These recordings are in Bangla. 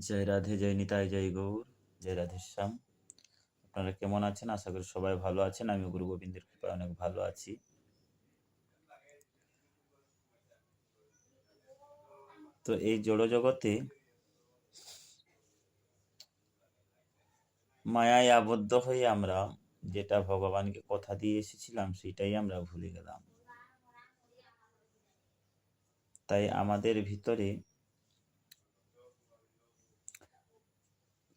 জয় রাধে, জয় নিতাই, জয় গৌর, জয় রাধেশ্যাম। আপনারা কেমন আছেন? আশা করি সবাই ভালো আছেন। আমি গুরু গোবিন্দের কৃপায় অনেক ভালো আছি। তো এই জড় জগতে মায়ায় আবদ্ধ হয়ে আমরা যেটা ভগবানকে কথা দিয়ে এসেছিলাম সেটাই আমরা ভুলে গেলাম। তাই আমাদের ভিতরে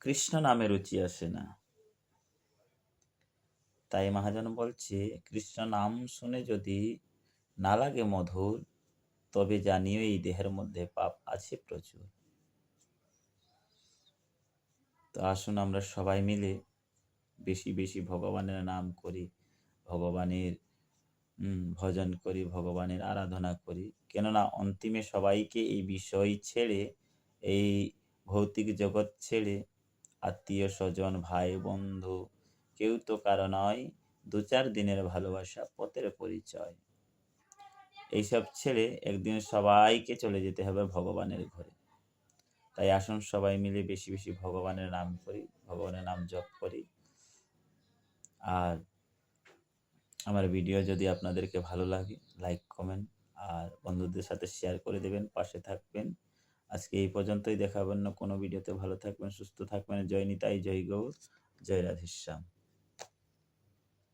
কৃষ্ণ নামে রুচি আসে না। তাই মহাজন বলছে, কৃষ্ণ নাম শুনে যদি না লাগে মধুর, তবে জানিও এই দেহের মধ্যে পাপ আছে প্রচুর। তো আসুন আমরা সবাই মিলে বেশি বেশি ভগবানের নাম করি, ভগবানের ভজন করি, ভগবানের আরাধনা করি। কেননা অন্তিমে সবাইকে এই বিষয় ছেড়ে, এই ভৌতিক জগৎ ছেড়ে, আত্মীয় স্বজন, ভাই বন্ধু কেউ তো কারো নয়, 2-4 দিনের ভালোবাসা পথের পরিচয়, এইসব ছেড়ে একদিন সবাইকে চলে যেতে হবে ভগবানের ঘরে। তাই আসুন সবাই মিলে বেশি বেশি ভগবানের নাম করি, ভগবানের নাম জপ করি। আর আমার ভিডিও যদি আপনাদেরকে ভালো লাগে, লাইক কমেন্ট আর বন্ধুদের সাথে শেয়ার করে দেবেন, পাশে থাকবেন। আজকে এই পর্যন্তই, দেখা হবে অন্য কোনো ভিডিওতে। ভালো থাকবেন, সুস্থ থাকবেন। জয় নিতাই, জয় গৌর, জয় রাধেশ্যাম।